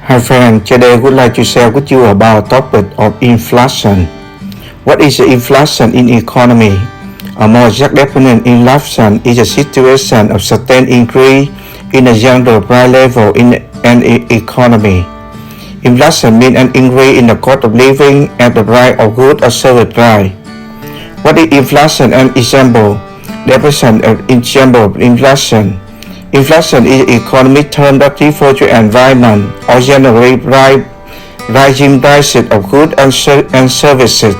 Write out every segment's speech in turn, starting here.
Hi friend, today I would like to share with you about topic of inflation. What is inflation in economy? A more exact definition, inflation is a situation of sustained increase in the general price level in an economy. Inflation means an increase in the cost of living and the price of goods or service price. What is inflation? An example. Definition of example of inflation. Inflation is an economic term that refers to environment or generally rising prices of goods and services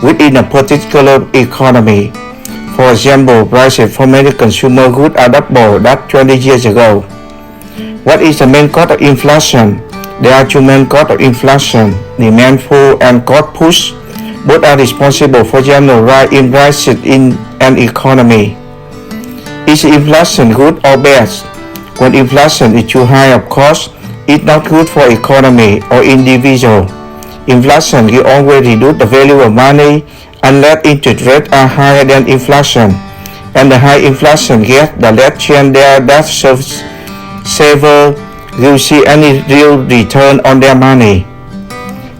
within a particular economy. For example, prices for many consumer goods are double that 20 years ago. What is the main cause of inflation? There are two main causes of inflation, demand pull and cost push. Both are responsible for general rise in prices in an economy. Is inflation good or bad? When inflation is too high, of course, it's not good for economy or individual. Inflation will always reduce the value of money unless interest rates are higher than inflation. And the higher inflation gets, the less chance there that savers will see any real return on their money.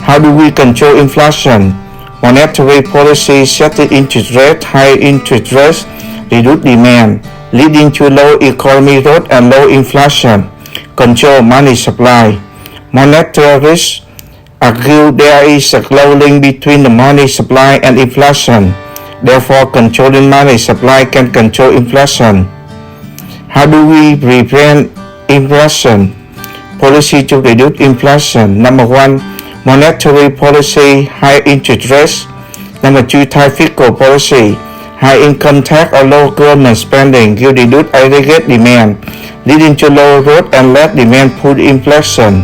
How do we control inflation? Monetary policy setting interest rates. High interest rates reduce demand, leading to low economic growth and low inflation. Control money supply. Monetarists argue there is a close link between the money supply and inflation. Therefore, controlling money supply can control inflation. How do we prevent inflation? Policy to reduce inflation. Number 1, monetary policy, high interest rates. Number 2, tight fiscal policy. High income tax or low government spending will reduce aggregate demand, leading to lower growth and less demand pull inflation.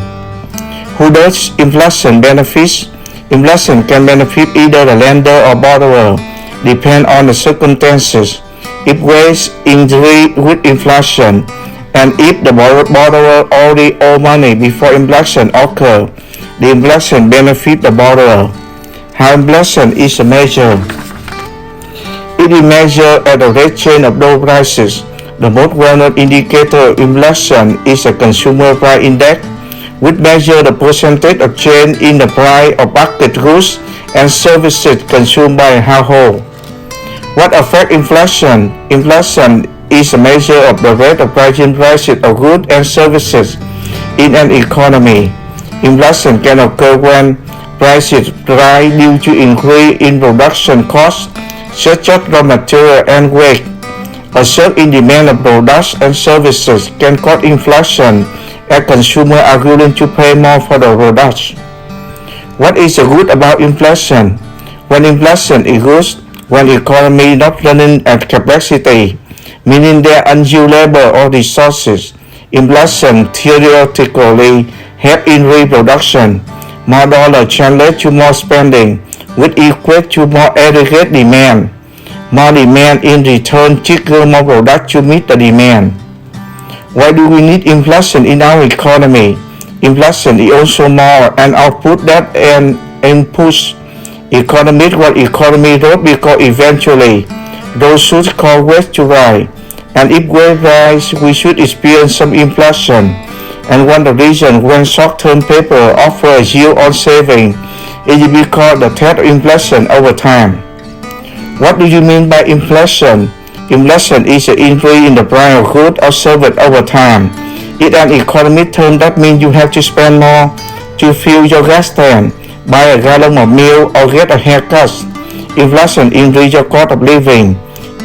Who does inflation benefit? Inflation can benefit either the lender or borrower, depend on the circumstances. If wages increase with inflation, and if the borrower already owe money before inflation occurs, the inflation benefits the borrower. How inflation is measured? It is measured at the rate change of those prices. The most well-known indicator of inflation is the Consumer Price Index, which measures the percentage of change in the price of market goods and services consumed by a household. What affects inflation? Inflation is a measure of the rate of rising prices of goods and services in an economy. Inflation can occur when prices rise due to increase in production costs, such as raw material and wage. A surge in demand of products and services can cause inflation as consumers are willing to pay more for the products. What is the good about inflation? When inflation is good, when the economy is not running at capacity, meaning there are unused labor or resources, inflation theoretically helps in reproduction. More dollars translate to more spending, which equates to more aggregate demand. More demand in return triggers more product to meet the demand. Why do we need inflation in our economy? Inflation is also more an output than an input. Economists want economy growth because eventually those should cause wages to rise. And if wages rise, we should experience some inflation. And one of the reasons when short-term paper offers yield on saving is because the threat of inflation over time. What do you mean by inflation? Inflation is an increase in the price of goods or service over time. In an economic term, that means you have to spend more to fill your gas tank, buy a gallon of milk, or get a haircut. Inflation increases your cost of living.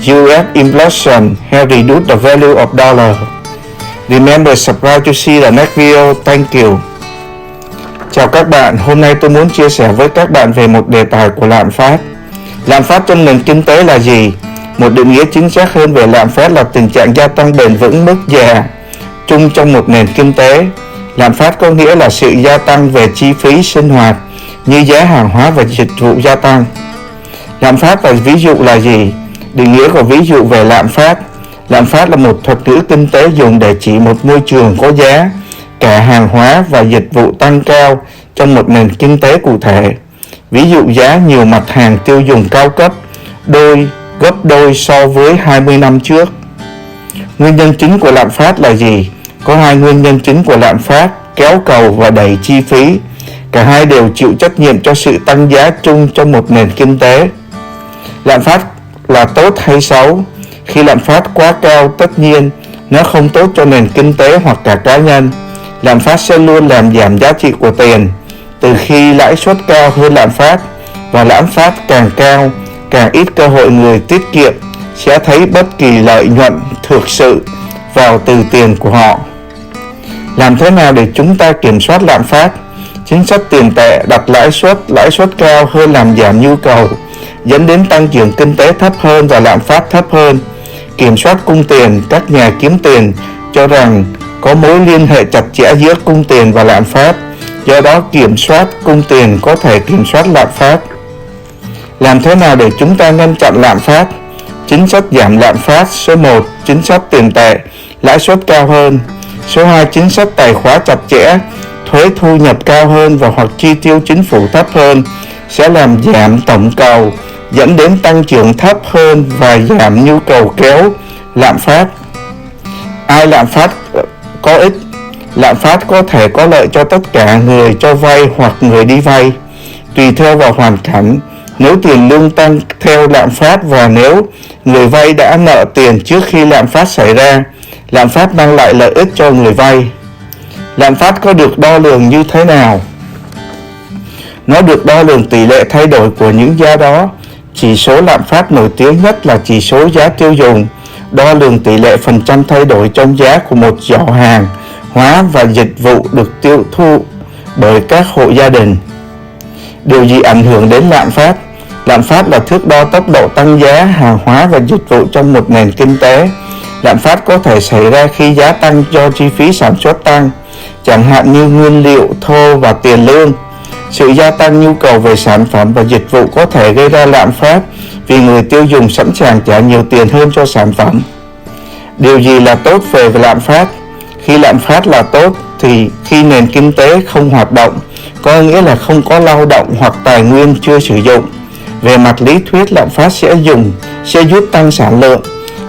U.S. inflation has reduced the value of dollar. Remember, subscribe to see the next video. Thank you. Chào các bạn, hôm nay tôi muốn chia sẻ với các bạn về một đề tài của lạm phát. Lạm phát trong nền kinh tế là gì? Một định nghĩa chính xác hơn về lạm phát là tình trạng gia tăng bền vững mức giá chung trong một nền kinh tế. Lạm phát có nghĩa là sự gia tăng về chi phí sinh hoạt như giá hàng hóa và dịch vụ gia tăng. Lạm phát và ví dụ là gì? Định nghĩa của ví dụ về lạm phát. Lạm phát là một thuật ngữ kinh tế dùng để chỉ một môi trường có giá, cả hàng hóa và dịch vụ tăng cao trong một nền kinh tế cụ thể. Ví dụ giá nhiều mặt hàng tiêu dùng cao cấp gấp đôi so với 20 năm trước. Nguyên nhân chính của lạm phát là gì? Có hai nguyên nhân chính của lạm phát: kéo cầu và đẩy chi phí. Cả hai đều chịu trách nhiệm cho sự tăng giá chung trong một nền kinh tế. Lạm phát là tốt hay xấu? Khi lạm phát quá cao, tất nhiên nó không tốt cho nền kinh tế hoặc cả cá nhân. Lạm phát sẽ luôn làm giảm giá trị của tiền. Từ khi lãi suất cao hơn lạm phát và lạm phát càng cao, càng ít cơ hội người tiết kiệm sẽ thấy bất kỳ lợi nhuận thực sự vào từ tiền của họ. Làm thế nào để chúng ta kiểm soát lạm phát? Chính sách tiền tệ đặt lãi suất cao hơn làm giảm nhu cầu, dẫn đến tăng trưởng kinh tế thấp hơn và lạm phát thấp hơn. Kiểm soát cung tiền, các nhà kiếm tiền cho rằng có mối liên hệ chặt chẽ giữa cung tiền và lạm phát, do đó kiểm soát cung tiền có thể kiểm soát lạm phát. Làm thế nào để chúng ta ngăn chặn lạm phát? Chính sách giảm lạm phát. Số 1. Chính sách tiền tệ, lãi suất cao hơn. Số 2. Chính sách tài khóa chặt chẽ, thuế thu nhập cao hơn và hoặc chi tiêu chính phủ thấp hơn sẽ làm giảm tổng cầu, dẫn đến tăng trưởng thấp hơn và giảm nhu cầu kéo lạm phát. Ai lạm phát có ích? Lạm phát có thể có lợi cho tất cả người cho vay hoặc người đi vay, tùy theo vào hoàn cảnh. Nếu tiền lương tăng theo lạm phát và nếu người vay đã nợ tiền trước khi lạm phát xảy ra, lạm phát mang lại lợi ích cho người vay. Lạm phát có được đo lường như thế nào? Nó được đo lường tỷ lệ thay đổi của những giá đó. Chỉ số lạm phát nổi tiếng nhất là chỉ số giá tiêu dùng, đo lường tỷ lệ phần trăm thay đổi trong giá của một giỏ hàng hóa và dịch vụ được tiêu thụ bởi các hộ gia đình. Điều gì ảnh hưởng đến lạm phát? Lạm phát là thước đo tốc độ tăng giá hàng hóa và dịch vụ trong một nền kinh tế. Lạm phát có thể xảy ra khi giá tăng do chi phí sản xuất tăng, chẳng hạn như nguyên liệu thô và tiền lương. Sự gia tăng nhu cầu về sản phẩm và dịch vụ có thể gây ra lạm phát vì người tiêu dùng sẵn sàng trả nhiều tiền hơn cho sản phẩm. Điều gì là tốt về lạm phát? Khi lạm phát là tốt thì khi nền kinh tế không hoạt động, có nghĩa là không có lao động hoặc tài nguyên chưa sử dụng. Về mặt lý thuyết, lạm phát sẽ giúp tăng sản lượng.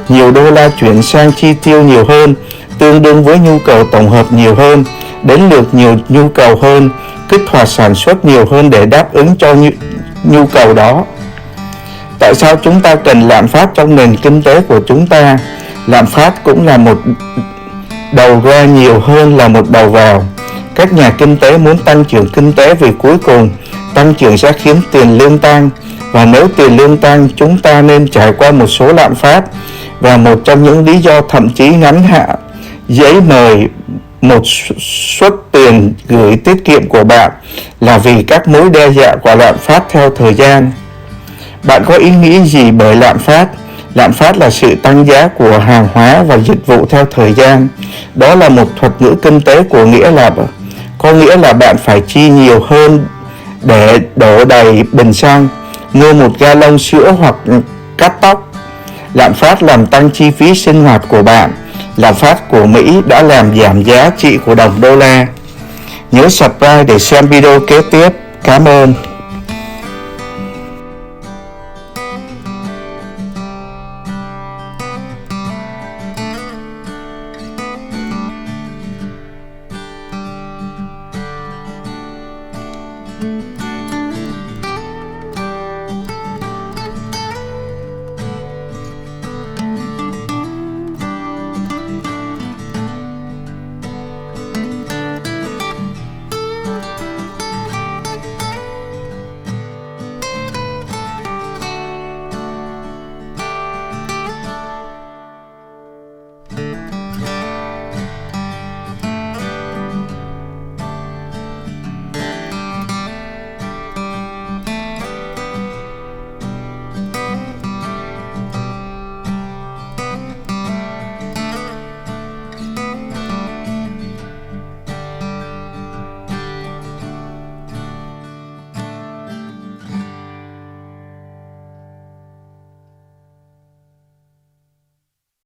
Nhiều đô la chuyển sang chi tiêu nhiều hơn, tương đương với nhu cầu tổng hợp nhiều hơn, đến lượt nhiều nhu cầu hơn, kích hoạt sản xuất nhiều hơn để đáp ứng cho nhu cầu đó. Tại sao chúng ta cần lạm phát trong nền kinh tế của chúng ta? Lạm phát cũng là một đầu ra nhiều hơn là một đầu vào. Các nhà kinh tế muốn tăng trưởng kinh tế vì cuối cùng tăng trưởng sẽ khiến tiền lương tăng, và nếu tiền lương tăng, chúng ta nên trải qua một số lạm phát. Và một trong những lý do thậm chí ngắn hạn dễ mời một suất tiền gửi tiết kiệm của bạn là vì các mối đe dọa của lạm phát theo thời gian. Bạn có ý nghĩ gì bởi lạm phát? Lạm phát là sự tăng giá của hàng hóa và dịch vụ theo thời gian. Đó là một thuật ngữ kinh tế có nghĩa là bạn phải chi nhiều hơn để đổ đầy bình xăng, mua một gallon sữa hoặc cắt tóc. Lạm phát làm tăng chi phí sinh hoạt của bạn. Lạm phát của Mỹ đã làm giảm giá trị của đồng đô la. Nhớ subscribe để xem video kế tiếp. Cảm ơn.